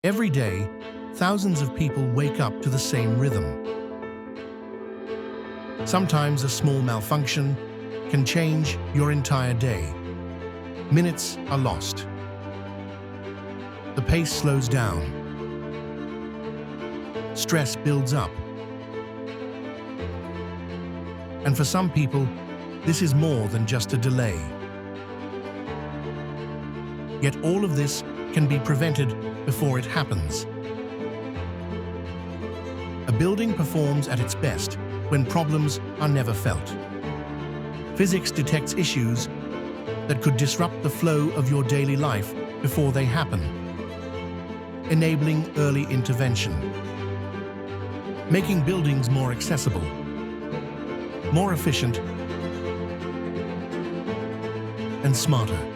Every day, thousands of people wake up to the same rhythm. Sometimes a small malfunction can change your entire day. Minutes are lost. The pace slows down. Stress builds up. And for some people, this is more than just a delay. Yet all of this can be prevented before it happens. A building performs at its best when problems are never felt. Fizix detects issues that could disrupt the flow of your daily life before they happen, enabling early intervention, making buildings more accessible, more efficient, and smarter.